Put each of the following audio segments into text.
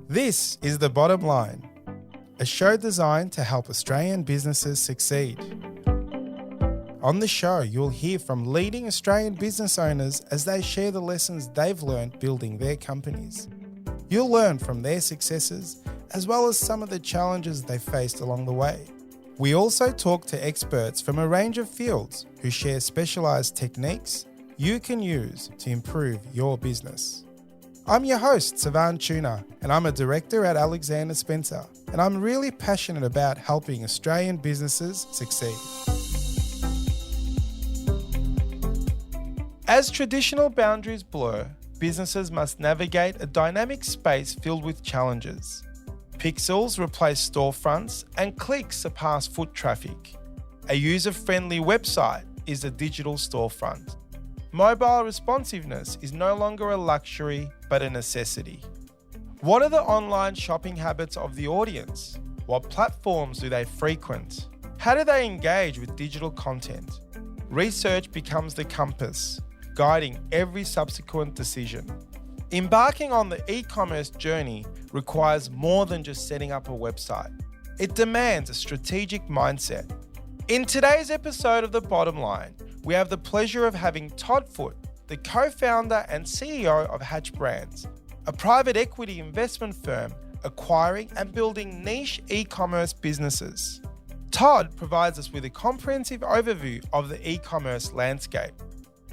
This is The Bottom Line, a show designed to help Australian businesses succeed. On the show, you'll hear from leading Australian business owners as they share the lessons they've learned building their companies. You'll learn from their successes as well as some of the challenges they faced along the way. We also talk to experts from a range of fields who share specialised techniques you can use to improve your business. I'm your host, Savan Tuna, and I'm a director at Alexander Spencer, and I'm really passionate about helping Australian businesses succeed. As traditional boundaries blur, businesses must navigate a dynamic space filled with challenges. Pixels replace storefronts and clicks surpass foot traffic. A user-friendly website is a digital storefront. Mobile responsiveness is no longer a luxury, but a necessity. What are the online shopping habits of the audience? What platforms do they frequent? How do they engage with digital content? Research becomes the compass, guiding every subsequent decision. Embarking on the e-commerce journey requires more than just setting up a website. It demands a strategic mindset. In today's episode of The Bottom Line, we have the pleasure of having Todd Foot, the co-founder and CEO of Hatch Brands, a private equity investment firm acquiring and building niche e-commerce businesses. Todd provides us with a comprehensive overview of the e-commerce landscape.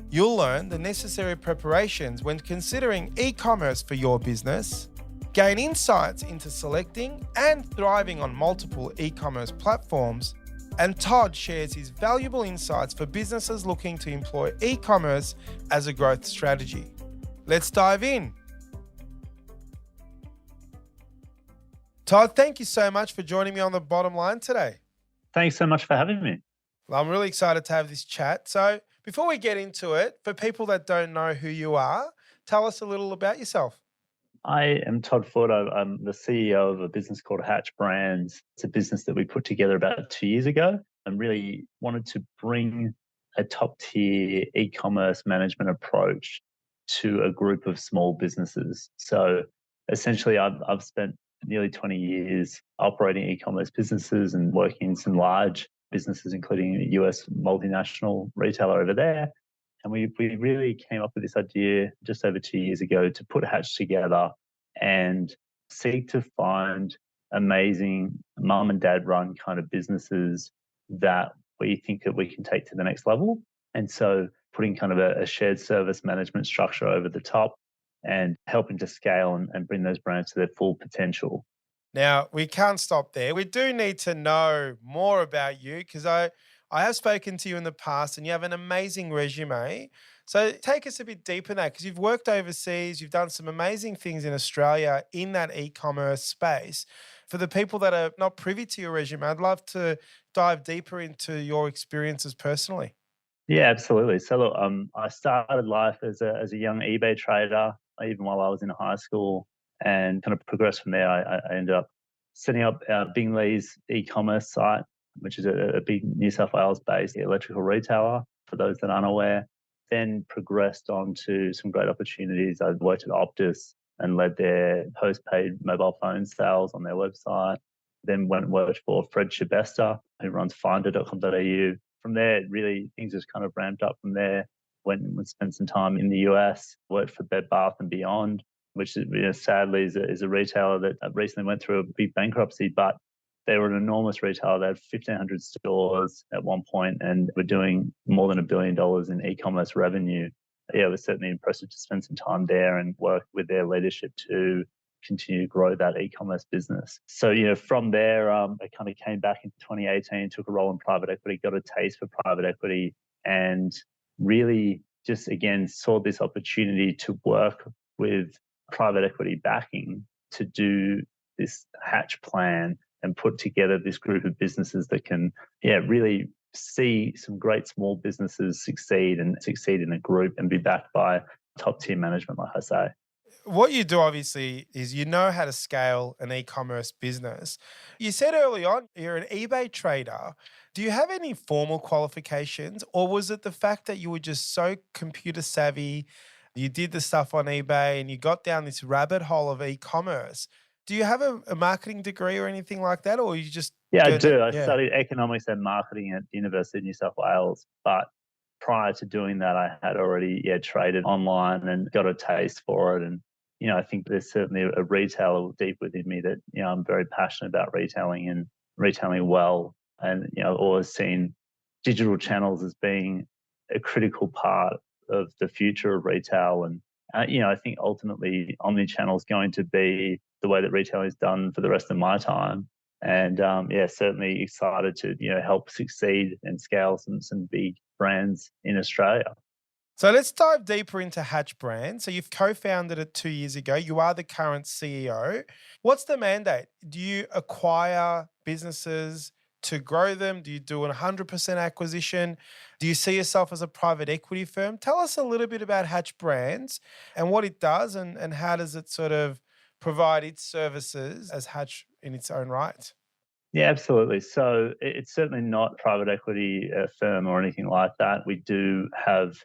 You'll learn the necessary preparations when considering e-commerce for your business, gain insights into selecting and thriving on multiple e-commerce platforms, and Todd shares his valuable insights for businesses looking to employ e-commerce as a growth strategy. Let's dive in. Todd, thank you so much for joining me on The Bottom Line today. Thanks so much for having me. Well, I'm really excited to have this chat. So before we get into it, for people that don't know who you are, tell us a little about yourself. I am Todd Foot. I'm the CEO of a business called Hatch Brands. It's a business that we put together about 2 years ago and really wanted to bring a top-tier e-commerce management approach to a group of small businesses. So essentially, I've spent nearly 20 years operating e-commerce businesses and working in some large businesses, including a US multinational retailer over there. And we really came up with this idea just over 2 years ago to put Hatch together and seek to find amazing mum and dad run kind of businesses that we think that we can take to the next level. And so putting kind of a shared service management structure over the top and helping to scale and bring those brands to their full potential. Now, we can't stop there. We do need to know more about you because I have spoken to you in the past and you have an amazing resume. So take us a bit deeper in that because you've worked overseas, you've done some amazing things in Australia in that e-commerce space. For the people that are not privy to your resume, I'd love to dive deeper into your experiences personally. Yeah, absolutely. So look, I started life as a young eBay trader, even while I was in high school, and kind of progressed from there. I ended up setting up Bingley's e-commerce site, which is a big New South Wales-based electrical retailer, for those that aren't aware. Then progressed on to some great opportunities. I worked at Optus and led their post-paid mobile phone sales on their website. Then went and worked for Fred Shibesta, who runs finder.com.au. From there, really, things just kind of ramped up from there. Went and spent some time in the US, worked for Bed Bath & Beyond, which sadly is a retailer that recently went through a big bankruptcy, but they were an enormous retailer. They had 1,500 stores at one point and were doing more than $1 billion in e-commerce revenue. Yeah, it was certainly impressive to spend some time there and work with their leadership to continue to grow that e-commerce business. So, from there, I kind of came back in 2018, took a role in private equity, got a taste for private equity, and really just, again, saw this opportunity to work with private equity backing to do this Hatch plan and put together this group of businesses that can, really see some great small businesses succeed in a group and be backed by top tier management, like I say. What you do obviously is you know how to scale an e-commerce business. You said early on you're an eBay trader. Do you have any formal qualifications, or was it the fact that you were just so computer savvy, you did the stuff on eBay and you got down this rabbit hole of e-commerce Do you have a marketing degree or anything like that, or you just Yeah, I go that? do. I Yeah. studied economics and marketing at the University of New South Wales, but prior to doing that, I had already traded online and got a taste for it. And I think there's certainly a retailer deep within me that I'm very passionate about retailing and retailing well, and always seen digital channels as being a critical part of the future of retail. And I think ultimately omni-channel is going to be the way that retail is done for the rest of my time. And certainly excited to help succeed and scale some big brands in Australia. So let's dive deeper into Hatch Brand. So you've co-founded it 2 years ago. You are the current CEO. What's the mandate? Do you acquire businesses to grow them? Do you do a 100% acquisition? Do you see yourself as a private equity firm? Tell us a little bit about Hatch Brands and what it does, and how does it sort of provide its services as Hatch in its own right. Yeah, absolutely. So it's certainly not private equity firm or anything like that. We do have,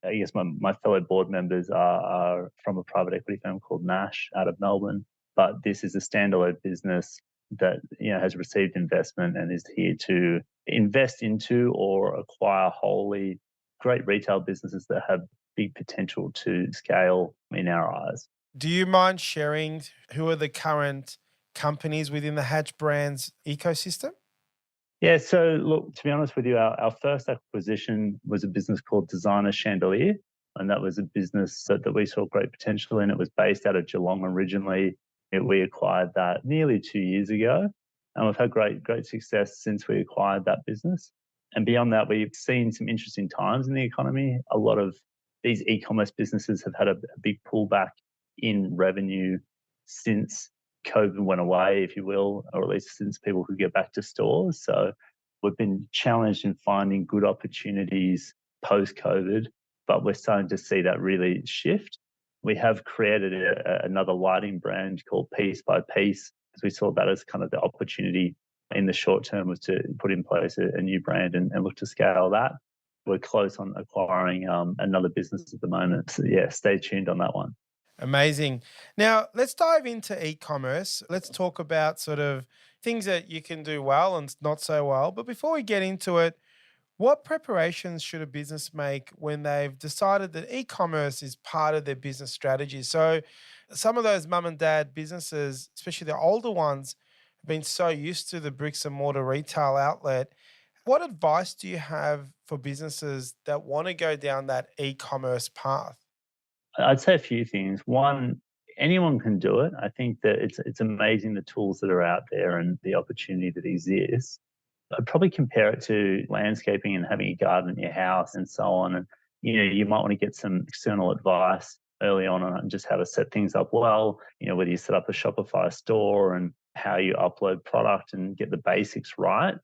I guess, my fellow board members are from a private equity firm called Nash out of Melbourne, but this is a standalone business that has received investment and is here to invest into or acquire wholly great retail businesses that have big potential to scale in our eyes. Do you mind sharing who are the current companies within the Hatch Brands ecosystem? Yeah, so look, to be honest with you, our first acquisition was a business called Designer Chandelier, and that was a business that we saw great potential in. It was based out of Geelong originally. We acquired that nearly 2 years ago, and we've had great success since we acquired that business. And beyond that, we've seen some interesting times in the economy. A lot of these e-commerce businesses have had a big pullback in revenue since COVID went away, if you will, or at least since people could get back to stores. So we've been challenged in finding good opportunities post COVID, but we're starting to see that really shift. We have created another lighting brand called Piece by Piece, because we saw that as kind of the opportunity in the short term was to put in place a new brand and look to scale that. We're close on acquiring another business at the moment. So yeah, stay tuned on that one. Amazing. Now, let's dive into e-commerce. Let's talk about sort of things that you can do well and not so well. But before we get into it, what preparations should a business make when they've decided that e-commerce is part of their business strategy? So, some of those mum and dad businesses, especially the older ones, have been so used to the bricks and mortar retail outlet. What advice do you have for businesses that want to go down that e-commerce path? I'd say a few things. One, anyone can do it. I think that it's amazing the tools that are out there and the opportunity that exists. I'd probably compare it to landscaping and having a garden in your house and so on. And you might want to get some external advice early on just how to set things up well. Whether you set up a Shopify store and how you upload product and get the basics right.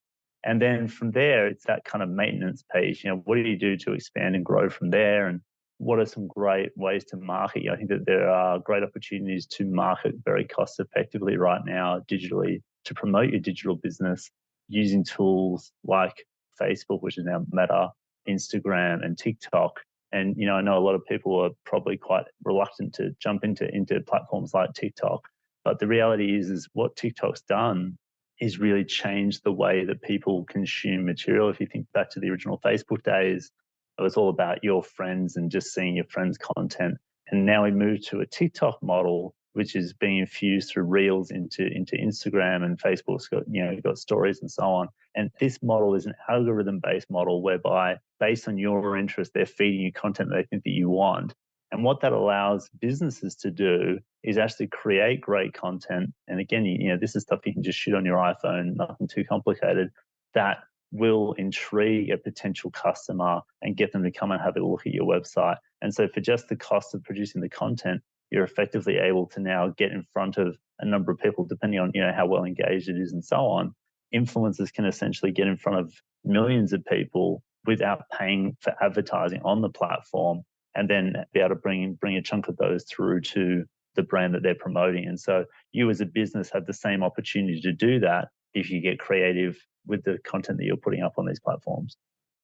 And then from there, it's that kind of maintenance piece. What do you do to expand and grow from there? And what are some great ways to market? I think that there are great opportunities to market very cost effectively right now digitally to promote your digital business using tools like Facebook, which is now Meta, Instagram, and TikTok. And I know a lot of people are probably quite reluctant to jump into platforms like TikTok, but the reality is what TikTok's done is really changed the way that people consume material. If you think back to the original Facebook days, it was all about your friends and just seeing your friends' content. And now we move to a TikTok model, which is being infused through Reels into Instagram, and Facebook's got stories and so on. And this model is an algorithm-based model whereby, based on your interest, they're feeding you content that they think that you want. And what that allows businesses to do is actually create great content. And again, this is stuff you can just shoot on your iPhone, nothing too complicated. That will intrigue a potential customer and get them to come and have a look at your website. And so for just the cost of producing the content, you're effectively able to now get in front of a number of people, depending on how well engaged it is and so on. Influencers can essentially get in front of millions of people without paying for advertising on the platform, and then be able to bring a chunk of those through to the brand that they're promoting. And so you as a business have the same opportunity to do that if you get creative with the content that you're putting up on these platforms.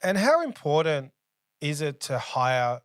And how important is it to hire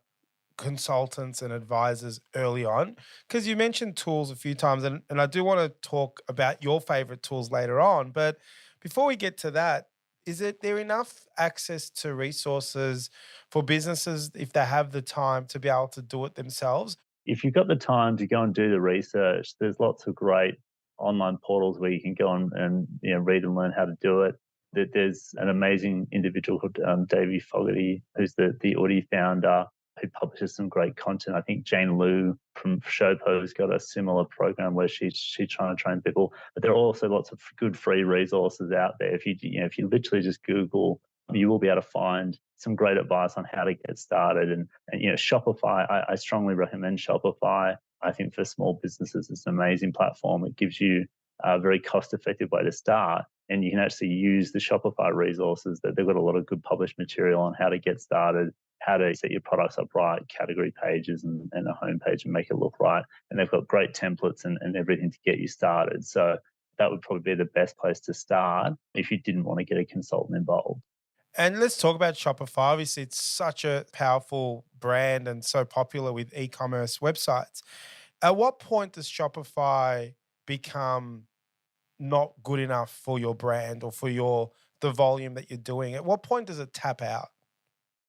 consultants and advisors early on? Because you mentioned tools a few times, and I do want to talk about your favorite tools later on. But before we get to that, is it there enough access to resources for businesses if they have the time to be able to do it themselves? If you've got the time to go and do the research, there's lots of great online portals where you can go on and read and learn how to do it. There's an amazing individual called Davey Fogarty, who's the Audi founder, who publishes some great content. I think Jane Liu from Showpo's got a similar program where she's trying to train people. But there are also lots of good free resources out there. If you literally just Google, you will be able to find some great advice on how to get started. And Shopify, I strongly recommend Shopify. I think for small businesses, it's an amazing platform. It gives you a very cost-effective way to start, and you can actually use the Shopify resources. That they've got a lot of good published material on how to get started, how to set your products up right, category pages and a homepage and make it look right. And they've got great templates and everything to get you started. So that would probably be the best place to start if you didn't want to get a consultant involved. And let's talk about Shopify. Obviously, it's such a powerful brand and so popular with e-commerce websites. At what point does Shopify become not good enough for your brand or for the volume that you're doing? At what point does it tap out?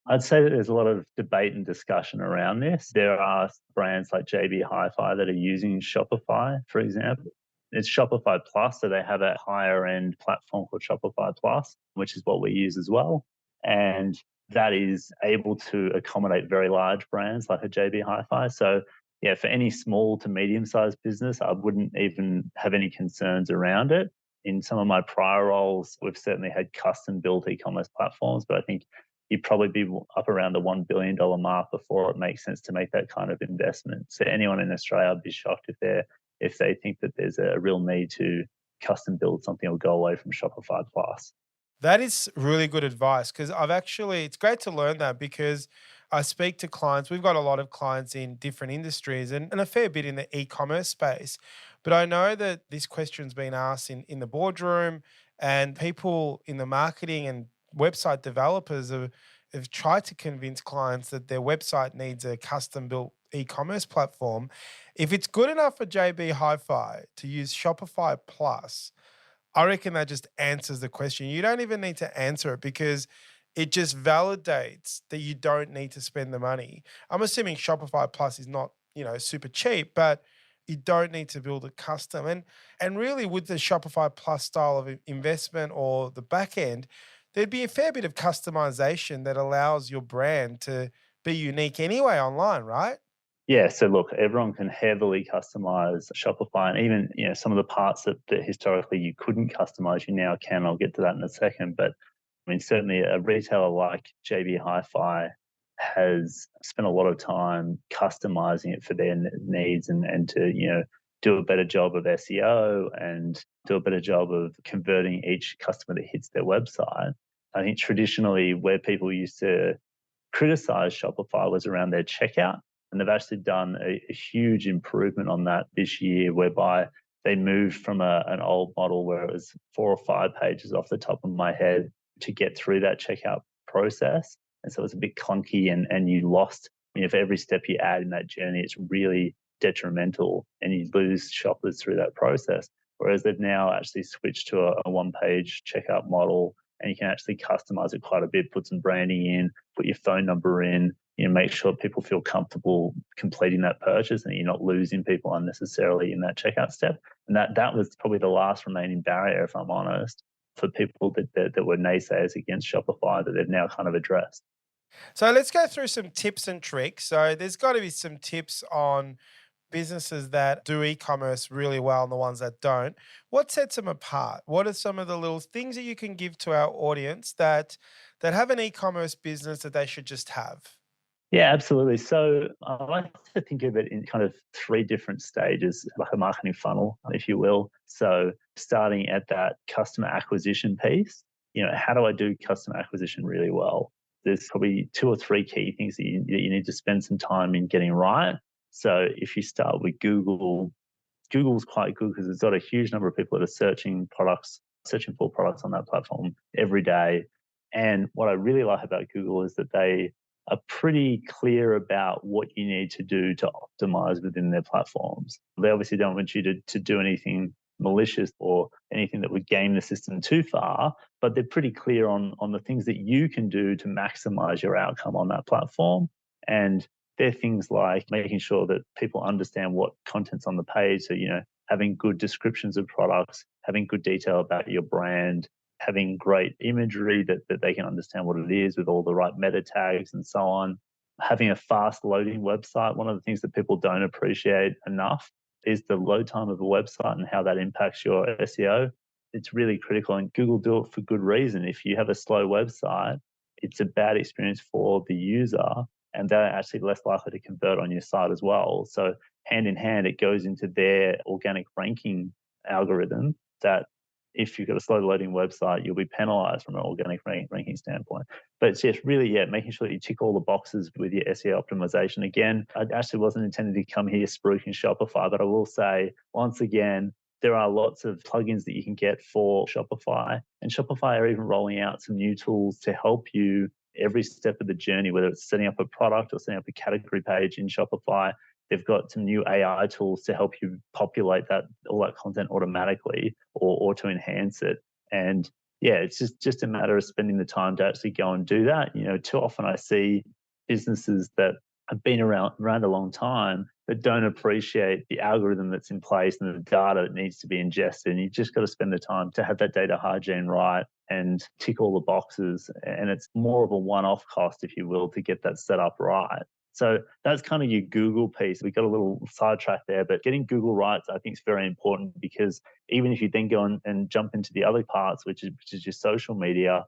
I'd say that there's a lot of debate and discussion around this. There are brands like JB Hi-Fi that are using Shopify, for example. It's Shopify Plus, so they have a higher end platform called Shopify Plus, which is what we use as well. And that is able to accommodate very large brands like a JB Hi-Fi. So yeah, for any small to medium sized business, I wouldn't even have any concerns around it. In some of my prior roles, we've certainly had custom built e-commerce platforms, but I think you'd probably be up around the $1 billion mark before it makes sense to make that kind of investment. So anyone in Australia, I'd be shocked if they think that there's a real need to custom build something or go away from Shopify Plus. That is really good advice because it's great to learn that because I speak to clients. We've got a lot of clients in different industries and a fair bit in the e commerce space. But I know that this question's been asked in the boardroom, and people in the marketing and website developers have tried to convince clients that their website needs a custom built e commerce platform. If it's good enough for JB Hi Fi to use Shopify Plus, I reckon that just answers the question. You don't even need to answer it because it just validates that you don't need to spend the money. I'm assuming Shopify Plus is not, super cheap, but you don't need to build it custom. And really with the Shopify Plus style of investment or the back end, there'd be a fair bit of customization that allows your brand to be unique anyway online, right? Yeah, so look, everyone can heavily customize Shopify, and even some of the parts that historically you couldn't customize, you now can. I'll get to that in a second. But I mean, certainly a retailer like JB Hi-Fi has spent a lot of time customizing it for their needs and to do a better job of SEO and do a better job of converting each customer that hits their website. I think traditionally where people used to criticize Shopify was around their checkout. And they've actually done a huge improvement on that this year, whereby they moved from an old model where it was 4 or 5 pages off the top of my head to get through that checkout process. And so it's a bit clunky and you lost, for every step you add in that journey, it's really detrimental and you lose shoppers through that process. Whereas they've now actually switched to a one-page checkout model, and you can actually customize it quite a bit, put some branding in, put your phone number in, make sure people feel comfortable completing that purchase and you're not losing people unnecessarily in that checkout step. And that was probably the last remaining barrier, if I'm honest, for people that were naysayers against Shopify that they've now kind of addressed. So let's go through some tips and tricks. So there's got to be some tips on businesses that do e-commerce really well and the ones that don't. What sets them apart? What are some of the little things that you can give to our audience that have an e-commerce business that they should just have? Yeah, absolutely. So I like to think of it in kind of 3 different stages, like a marketing funnel, if you will. So starting at that customer acquisition piece, how do I do customer acquisition really well? There's probably 2 or 3 key things that you need to spend some time in getting right. So if you start with Google, Google's quite good because it's got a huge number of people that are searching for products on that platform every day. And what I really like about Google is that they are pretty clear about what you need to do to optimize within their platforms. They obviously don't want you to do anything malicious or anything that would game the system too far, but they're pretty clear on the things that you can do to maximize your outcome on that platform. And they're things like making sure that people understand what content's on the page. So, having good descriptions of products, having good detail about your brand, having great imagery that they can understand what it is with all the right meta tags and so on. Having a fast loading website. One of the things that people don't appreciate enough is the load time of a website and how that impacts your SEO. It's really critical, and Google do it for good reason. If you have a slow website, it's a bad experience for the user, and they're actually less likely to convert on your site as well. So hand in hand, it goes into their organic ranking algorithm that if you've got a slow loading website, you'll be penalized from an organic ranking standpoint. But it's just really, making sure that you tick all the boxes with your SEO optimization. Again, I actually wasn't intending to come here spruiking Shopify, but I will say, once again, there are lots of plugins that you can get for Shopify. And Shopify are even rolling out some new tools to help you every step of the journey, whether it's setting up a product or setting up a category page in Shopify. They've got some new AI tools to help you populate all that content automatically or to enhance it. And it's just a matter of spending the time to actually go and do that. Too often I see businesses that have been around a long time that don't appreciate the algorithm that's in place and the data that needs to be ingested. And you've just got to spend the time to have that data hygiene right and tick all the boxes. And it's more of a one-off cost, if you will, to get that set up right. So that's kind of your Google piece. We got a little sidetrack there, but getting Google right, I think, is very important, because even if you then go and jump into the other parts, which is your social media,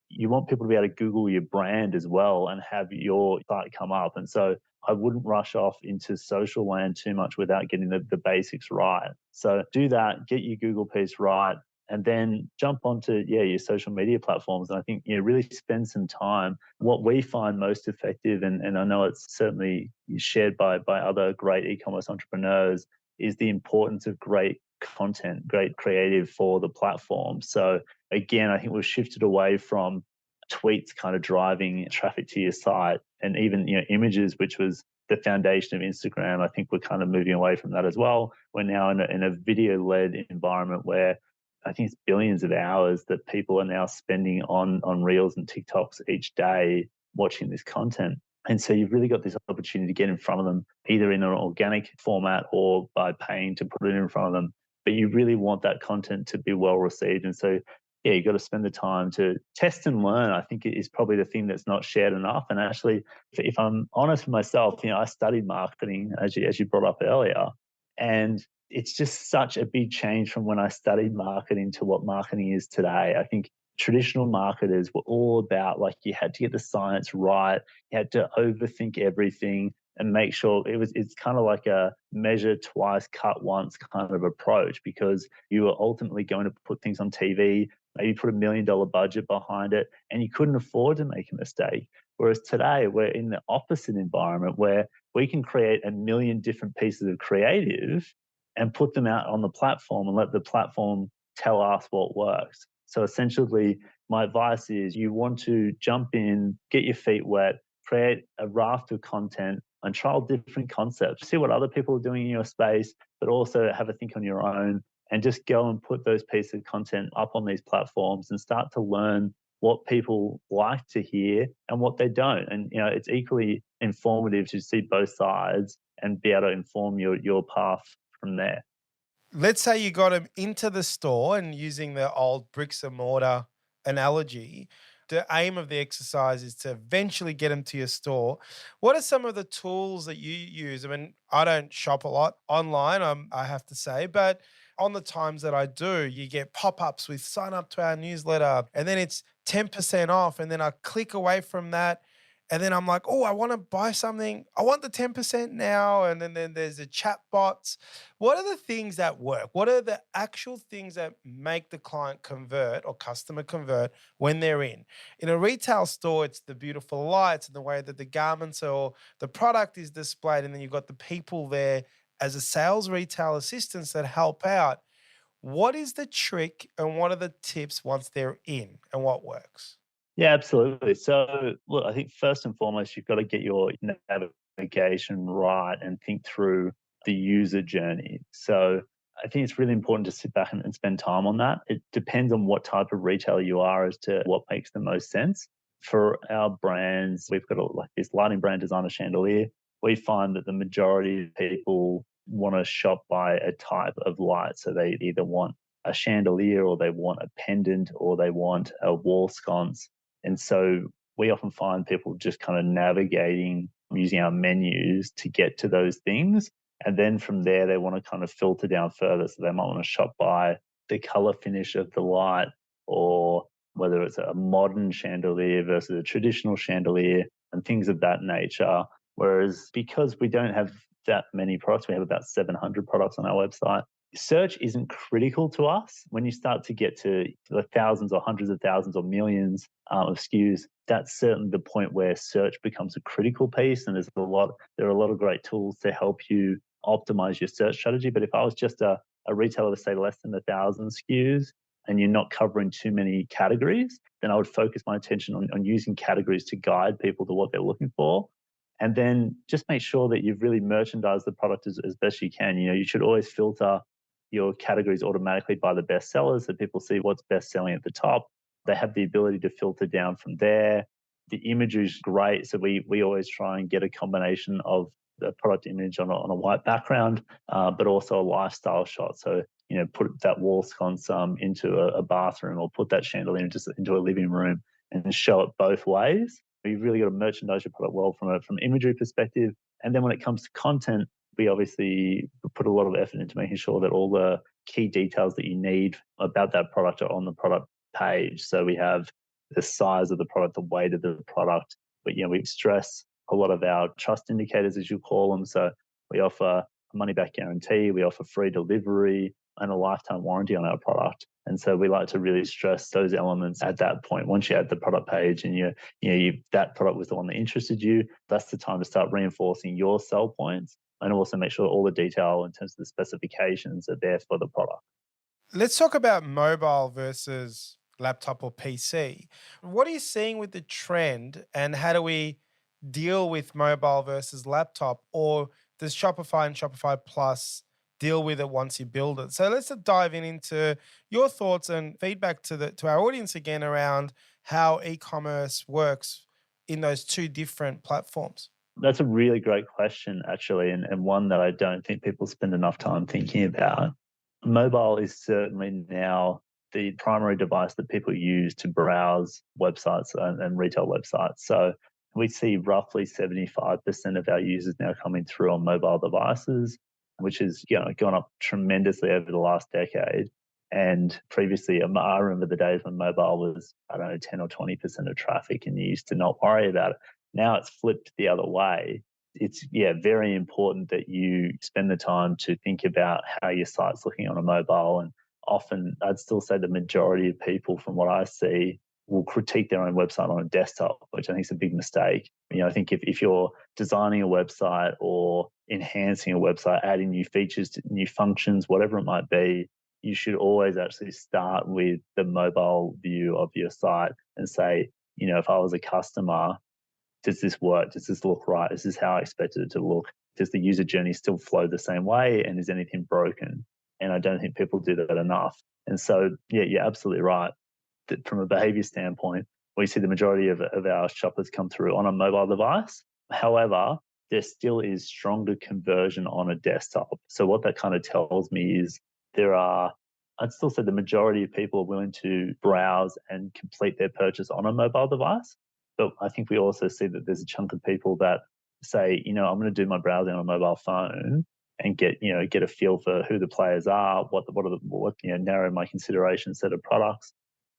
you want people to be able to Google your brand as well and have your site come up. And so I wouldn't rush off into social land too much without getting the basics right. So do that, get your Google piece right, and then jump onto your social media platforms. And I think really spend some time. What we find most effective, and I know it's certainly shared by other great e-commerce entrepreneurs, is the importance of great content, great creative for the platform. So again, I think we've shifted away from tweets kind of driving traffic to your site, and even images, which was the foundation of Instagram. I think we're kind of moving away from that as well. We're now in a video-led environment where I think it's billions of hours that people are now spending on Reels and TikToks each day watching this content. And so you've really got this opportunity to get in front of them, either in an organic format or by paying to put it in front of them. But you really want that content to be well received. And so, you've got to spend the time to test and learn. I think it is probably the thing that's not shared enough. And actually, if I'm honest with myself, I studied marketing, as you brought up earlier. And it's just such a big change from when I studied marketing to what marketing is today. I think traditional marketers were all about, like, you had to get the science right, you had to overthink everything and make sure it's kind of like a measure twice, cut once kind of approach, because you were ultimately going to put things on TV, maybe put $1 million budget behind it, and you couldn't afford to make a mistake. Whereas today we're in the opposite environment where we can create 1 million different pieces of creative and put them out on the platform and let the platform tell us what works. So essentially, my advice is you want to jump in, get your feet wet, create a raft of content and trial different concepts. See what other people are doing in your space, but also have a think on your own and just go and put those pieces of content up on these platforms and start to learn what people like to hear and what they don't. And it's equally informative to see both sides and be able to inform your path from there. Let's say you got them into the store, and using the old bricks and mortar analogy, the aim of the exercise is to eventually get them to your store. What are some of the tools that you use? I mean, I don't shop a lot online, I have to say, but on the times that I do, you get pop-ups with sign up to our newsletter, and then it's 10% off, and then I click away from that. And then I'm like, oh, I want to buy something. I want the 10% now. And then there's the chat bots. What are the things that work? What are the actual things that make the client convert or customer convert when they're in? In a retail store, it's the beautiful lights and the way that the garments or the product is displayed. And then you've got the people there as a sales retail assistants that help out. What is the trick and what are the tips once they're in, and what works? Yeah, absolutely. So, look, I think first and foremost, you've got to get your navigation right and think through the user journey. So, I think it's really important to sit back and spend time on that. It depends on what type of retailer you are as to what makes the most sense. For our brands, we've got like this lighting brand designer chandelier. We find that the majority of people want to shop by a type of light. So they either want a chandelier or they want a pendant or they want a wall sconce, and so we often find people just kind of navigating using our menus to get to those things. And then from there, they want to kind of filter down further. So they might want to shop by the color finish of the light, or whether it's a modern chandelier versus a traditional chandelier and things of that nature. Whereas because we don't have that many products, we have about 700 products on our website. Search isn't critical to us. When you start to get to the thousands or hundreds of thousands or millions of SKUs, that's certainly the point where search becomes a critical piece. And there are a lot of great tools to help you optimize your search strategy. But if I was just a retailer to say less than 1,000 SKUs and you're not covering too many categories, then I would focus my attention on using categories to guide people to what they're looking for. And then just make sure that you've really merchandised the product as best you can. You should always filter your categories automatically by the best sellers, so people see what's best selling at the top. They have the ability to filter down from there. The imagery is great, so we always try and get a combination of the product image on a white background, but also a lifestyle shot. So put that wall sconce into a bathroom, or put that chandelier just into a living room, and show it both ways. You've really got to merchandise your product well from an imagery perspective. And then when it comes to content, we obviously put a lot of effort into making sure that all the key details that you need about that product are on the product page. So we have the size of the product, the weight of the product, but we stress a lot of our trust indicators, as you call them. So we offer a money back guarantee, we offer free delivery and a lifetime warranty on our product. And so we like to really stress those elements at that point. Once you add the product page and that product was the one that interested you, that's the time to start reinforcing your sell points, and also make sure all the detail in terms of the specifications are there for the product. Let's talk about mobile versus laptop or PC. What are you seeing with the trend, and how do we deal with mobile versus laptop? Or does Shopify and Shopify Plus deal with it once you build it? So let's dive into your thoughts and feedback to our audience again around how e-commerce works in those two different platforms. That's a really great question, actually, and one that I don't think people spend enough time thinking about. Mobile is certainly now the primary device that people use to browse websites and retail websites. So we see roughly 75% of our users now coming through on mobile devices, which has gone up tremendously over the last decade. And previously, I remember the days when mobile was, I don't know, 10 or 20% of traffic, and you used to not worry about it. Now it's flipped the other way. It's very important that you spend the time to think about how your site's looking on a mobile. And often, I'd still say the majority of people, from what I see, will critique their own website on a desktop, which I think is a big mistake. I think if you're designing a website or enhancing a website, adding new features, new functions, whatever it might be, you should always actually start with the mobile view of your site and say, if I was a customer, does this work? Does this look right? Is this how I expected it to look? Does the user journey still flow the same way? And is anything broken? And I don't think people do that enough. And so, you're absolutely right. That from a behavior standpoint, we see the majority of our shoppers come through on a mobile device. However, there still is stronger conversion on a desktop. So what that kind of tells me is I'd still say the majority of people are willing to browse and complete their purchase on a mobile device. But I think we also see that there's a chunk of people that say, I'm going to do my browsing on a mobile phone and get a feel for who the players are, narrow my consideration set of products,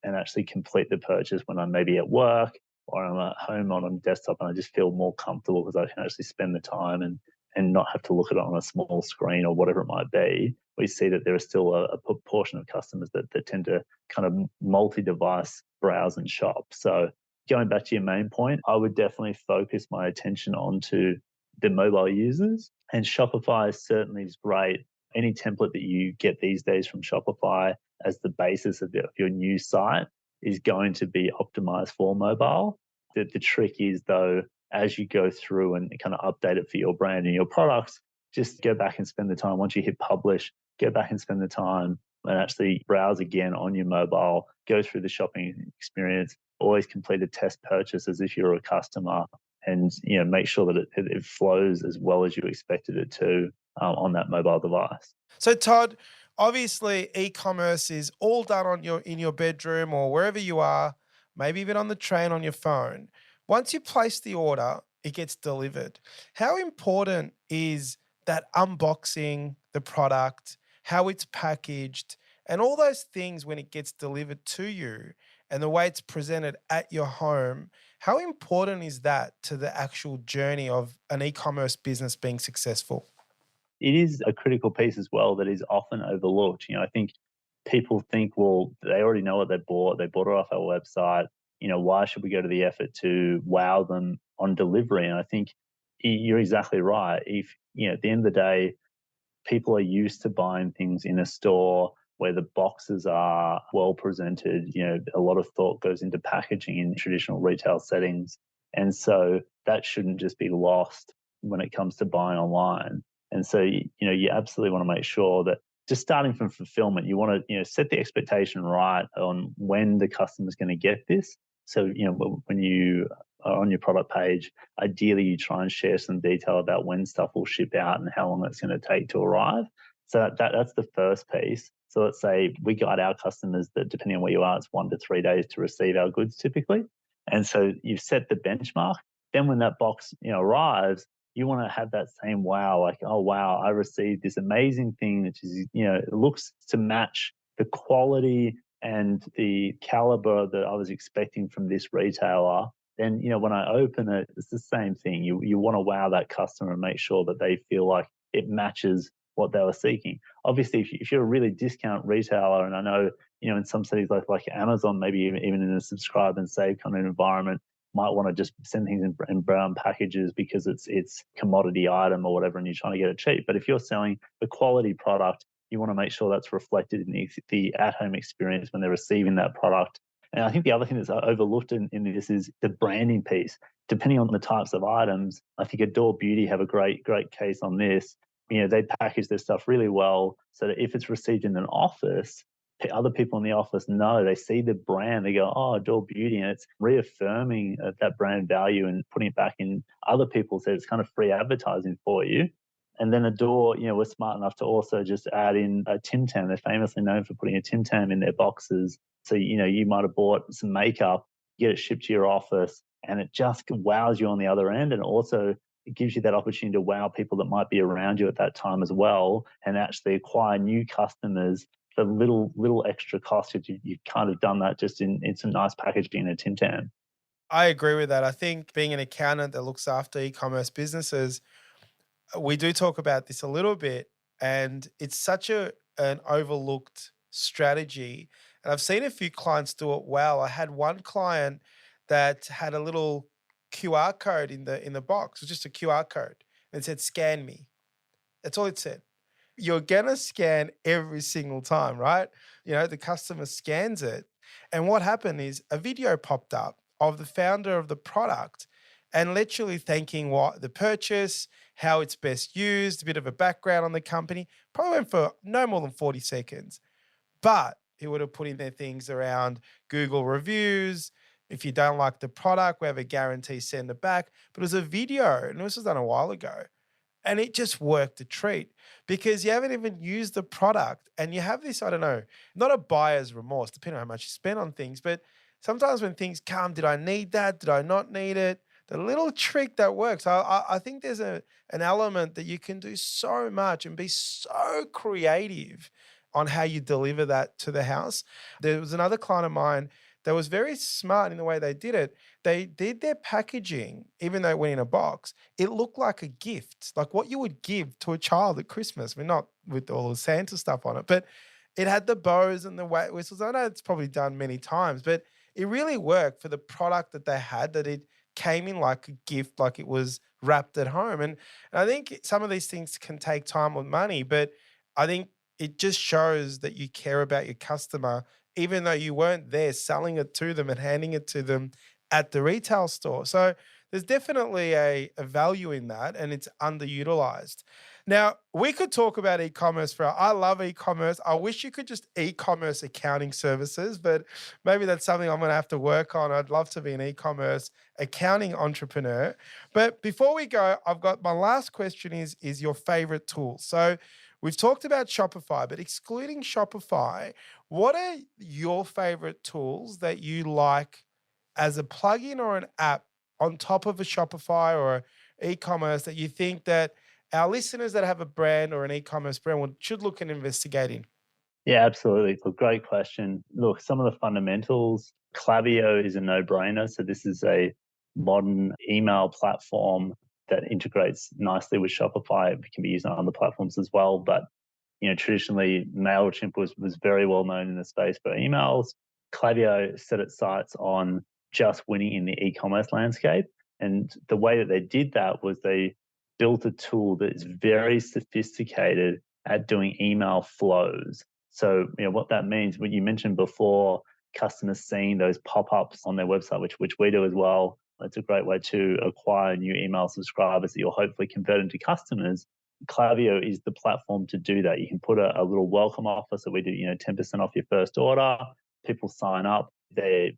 and actually complete the purchase when I'm maybe at work or I'm at home on a desktop, and I just feel more comfortable because I can actually spend the time and not have to look at it on a small screen or whatever it might be. We see that there is still a proportion of customers that tend to kind of multi-device browse and shop. So going back to your main point, I would definitely focus my attention onto the mobile users. And Shopify certainly is great. Any template that you get these days from Shopify as the basis of your new site is going to be optimized for mobile. The trick is, though, as you go through and kind of update it for your brand and your products, just go back and spend the time. Once you hit publish, go back and spend the time and actually browse again on your mobile, go through the shopping experience, always complete a test purchase as if you're a customer, and make sure that it flows as well as you expected it to on that mobile device. So Todd, obviously e-commerce is all done on your in your bedroom or wherever you are, maybe even on the train on your phone. Once you place the order, it gets delivered. How important is that unboxing the product, how it's packaged, and all those things when it gets delivered to you and the way it's presented at your home? How important is that to the actual journey of an e-commerce business being successful? It is a critical piece as well that is often overlooked. I think people think, well, they already know what they bought. They bought it off our website. Why should we go to the effort to wow them on delivery? And I think you're exactly right. If, at the end of the day, people are used to buying things in a store where the boxes are well presented. A lot of thought goes into packaging in traditional retail settings. And so that shouldn't just be lost when it comes to buying online. And so, you absolutely want to make sure that, just starting from fulfillment, you want to, set the expectation right on when the customer's going to get this. So, when you are on your product page, ideally you try and share some detail about when stuff will ship out and how long it's going to take to arrive. So that's the first piece. So let's say we guide our customers that, depending on where you are, it's 1 to 3 days to receive our goods typically. And so you've set the benchmark. Then when that box, arrives, you want to have that same wow, like, oh wow, I received this amazing thing, which is, it looks to match the quality and the caliber that I was expecting from this retailer. Then, when I open it, it's the same thing. You want to wow that customer and make sure that they feel like it matches what they were seeking. Obviously, if you're a really discount retailer, and I know, in some cities like Amazon, maybe even in a subscribe and save kind of environment, might want to just send things in brown packages because it's commodity item or whatever, and you're trying to get it cheap. But if you're selling the quality product, you want to make sure that's reflected in the at-home experience when they're receiving that product. And I think the other thing that's overlooked in this is the branding piece. Depending on the types of items, I think Adore Beauty have a great case on this. They package their stuff really well so that if it's received in an office, other people in the office know, they see the brand, they go, oh, Adore Beauty, and it's reaffirming that brand value and putting it back in other people's heads. It's kind of free advertising for you. And then Adore, we're smart enough to also just add in a Tim Tam. They're famously known for putting a Tim Tam in their boxes. So, you might have bought some makeup, get it shipped to your office, and it just wows you on the other end. And also, it gives you that opportunity to wow people that might be around you at that time as well, and actually acquire new customers for little extra cost if you've kind of done that just in some nice packaging in a Tim Tam. I agree with that. I think being an accountant that looks after e-commerce businesses, we do talk about this a little bit, and it's such an overlooked strategy. And I've seen a few clients do it well. I had one client that had a little QR code in the box. It was just a QR code, and it said "Scan me." That's all it said. You're gonna scan every single time, right? The customer scans it. And what happened is a video popped up of the founder of the product and literally thanking what the purchase, how it's best used, a bit of a background on the company. Probably went for no more than 40 seconds. But he would have put in there things around Google reviews. If you don't like the product, we have a guarantee, send it back. But it was a video, and this was done a while ago. And it just worked a treat because you haven't even used the product and you have this, I don't know, not a buyer's remorse, depending on how much you spend on things, but sometimes when things come, did I need that? Did I not need it? The little trick that works. I think there's an element that you can do so much and be so creative on how you deliver that to the house. There was another client of mine that was very smart in the way they did it. They did their packaging, even though it went in a box, it looked like a gift, like what you would give to a child at Christmas. I mean, not with all the Santa stuff on it, but it had the bows and the whistles. I know it's probably done many times, but it really worked for the product that they had, that it came in like a gift, like it was wrapped at home. And I think some of these things can take time or money, but I think it just shows that you care about your customer even though you weren't there selling it to them and handing it to them at the retail store. So there's definitely a value in that, and it's underutilized. Now, we could talk about e-commerce for I love e-commerce. I wish you could just e-commerce accounting services, but maybe that's something I'm going to have to work on. I'd love to be an e-commerce accounting entrepreneur. But before we go, I've got my last question is your favorite tool. So we've talked about Shopify, but excluding Shopify, what are your favorite tools that you like as a plugin or an app on top of a Shopify or e-commerce that you think that our listeners that have a brand or an e-commerce brand should look and investigate in? Yeah, absolutely. Look, great question. Look, some of the fundamentals, Klaviyo is a no-brainer. So this is a modern email platform that integrates nicely with Shopify. It can be used on other platforms as well. But traditionally MailChimp was very well known in the space for emails. Klaviyo set its sights on just winning in the e-commerce landscape. And the way that they did that was they built a tool that is very sophisticated at doing email flows. So, what that means, what you mentioned before, customers seeing those pop-ups on their website, which we do as well. It's a great way to acquire new email subscribers that you'll hopefully convert into customers. Klaviyo is the platform to do that. You can put a little welcome offer. So we do, 10% off your first order. People sign up. They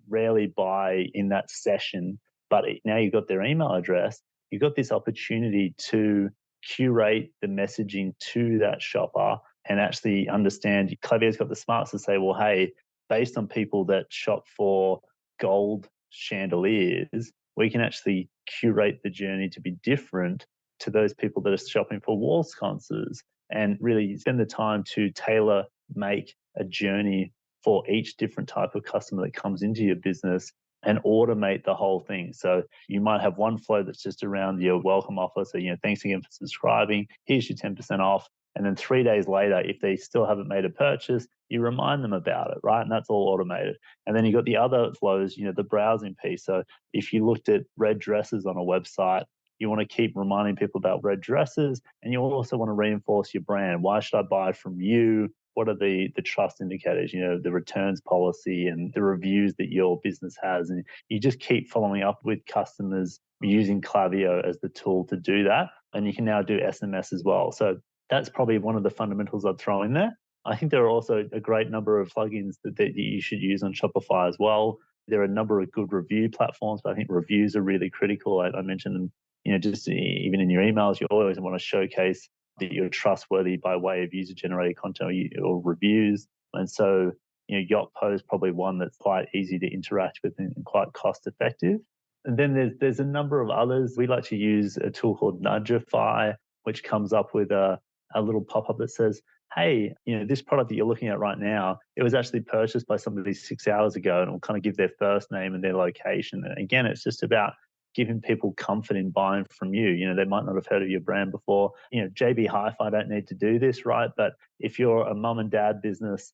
rarely buy in that session, but now you've got their email address. You've got this opportunity to curate the messaging to that shopper and actually understand. Klaviyo's got the smarts to say, well, hey, based on people that shop for gold chandeliers, we can actually curate the journey to be different to those people that are shopping for wall sconces, and really spend the time to tailor make a journey for each different type of customer that comes into your business and automate the whole thing. So you might have one flow that's just around your welcome offer. So, thanks again for subscribing. Here's your 10% off. And then 3 days later, if they still haven't made a purchase, you remind them about it, right? And that's all automated. And then you got the other flows, the browsing piece. So if you looked at red dresses on a website, you want to keep reminding people about red dresses, and you also want to reinforce your brand. Why should I buy from you? What are the trust indicators, the returns policy and the reviews that your business has? And you just keep following up with customers using Klaviyo as the tool to do that. And you can now do SMS as well. So that's probably one of the fundamentals I'd throw in there. I think there are also a great number of plugins that you should use on Shopify as well. There are a number of good review platforms, but I think reviews are really critical. I mentioned them, just even in your emails, you always want to showcase that you're trustworthy by way of user-generated content or reviews. And so, Yotpo is probably one that's quite easy to interact with and quite cost-effective. And then there's a number of others. We like to use a tool called Nudgify, which comes up with a little pop-up that says, hey, this product that you're looking at right now, it was actually purchased by somebody 6 hours ago, and it'll kind of give their first name and their location. And again, it's just about giving people comfort in buying from you. They might not have heard of your brand before. JB Hi-Fi don't need to do this, right? But if you're a mum and dad business,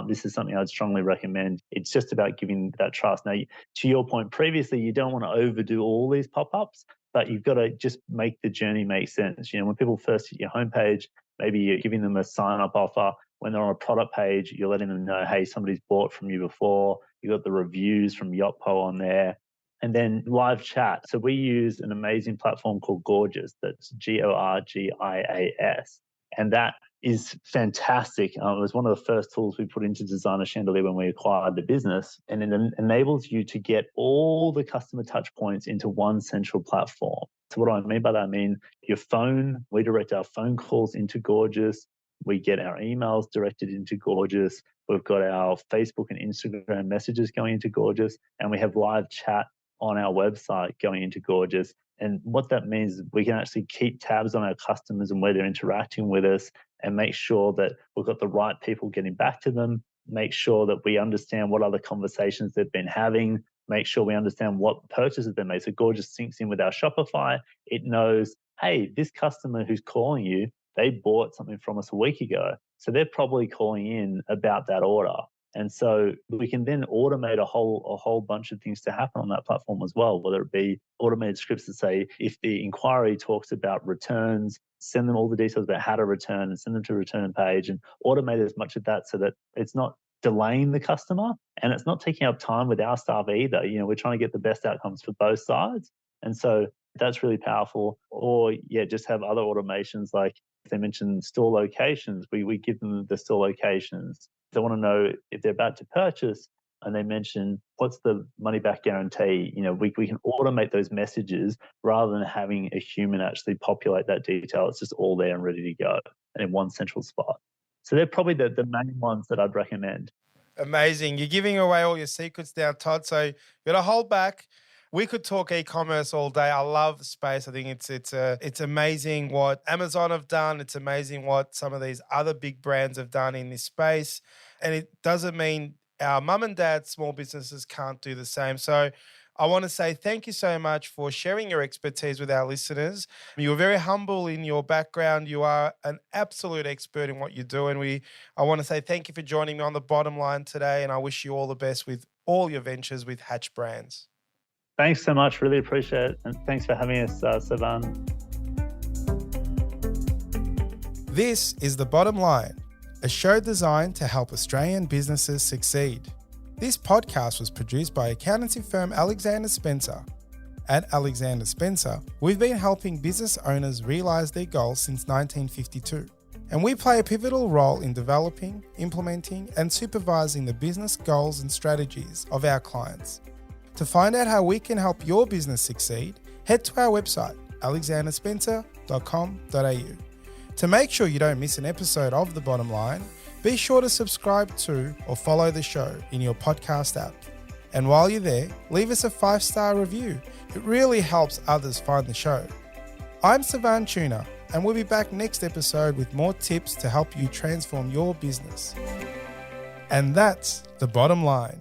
this is something I'd strongly recommend. It's just about giving that trust. Now, to your point previously, you don't want to overdo all these pop-ups, but you've got to just make the journey make sense. When people first hit your homepage, maybe you're giving them a sign-up offer. When they're on a product page, you're letting them know, hey, somebody's bought from you before. You've got the reviews from Yotpo on there. And then live chat. So we use an amazing platform called Gorgias. That's Gorgias. And that is fantastic. It was one of the first tools we put into Designer Chandelier when we acquired the business. And it enables you to get all the customer touch points into one central platform. So what do I mean by that? I mean, your phone, we direct our phone calls into Gorgias. We get our emails directed into Gorgias. We've got our Facebook and Instagram messages going into Gorgias. And we have live chat on our website going into Gorgias. And what that means is we can actually keep tabs on our customers and where they're interacting with us, and make sure that we've got the right people getting back to them, make sure that we understand what other conversations they've been having, make sure we understand what purchases they made. So Gorgias syncs in with our Shopify. It knows, hey, this customer who's calling you, they bought something from us a week ago. So they're probably calling in about that order. And so we can then automate a whole bunch of things to happen on that platform as well, whether it be automated scripts that say, if the inquiry talks about returns, send them all the details about how to return and send them to a return page, and automate as much of that so that it's not delaying the customer, and it's not taking up time with our staff either. We're trying to get the best outcomes for both sides. And so that's really powerful. Or just have other automations, like if they mention store locations, we give them the store locations. They want to know if they're about to purchase and they mention what's the money back guarantee. We can automate those messages rather than having a human actually populate that detail. It's just all there and ready to go and in one central spot. So they're probably the main ones that I'd recommend. Amazing. You're giving away all your secrets now, Todd. So you got to hold back. We could talk e-commerce all day. I love the space. I think it's amazing what Amazon have done. It's amazing what some of these other big brands have done in this space. And it doesn't mean our mum and dad small businesses can't do the same. So I want to say thank you so much for sharing your expertise with our listeners. You were very humble in your background. You are an absolute expert in what you do. And I want to say thank you for joining me on The Bottom Line today. And I wish you all the best with all your ventures with Hatch Brands. Thanks so much. Really appreciate it. And thanks for having us, Savan. This is The Bottom Line, a show designed to help Australian businesses succeed. This podcast was produced by accountancy firm Alexander Spencer. At Alexander Spencer, we've been helping business owners realise their goals since 1952. And we play a pivotal role in developing, implementing, and supervising the business goals and strategies of our clients. To find out how we can help your business succeed, head to our website, alexanderspencer.com.au. To make sure you don't miss an episode of The Bottom Line, be sure to subscribe to or follow the show in your podcast app. And while you're there, leave us a 5-star review. It really helps others find the show. I'm Savan Tuna, and we'll be back next episode with more tips to help you transform your business. And that's The Bottom Line.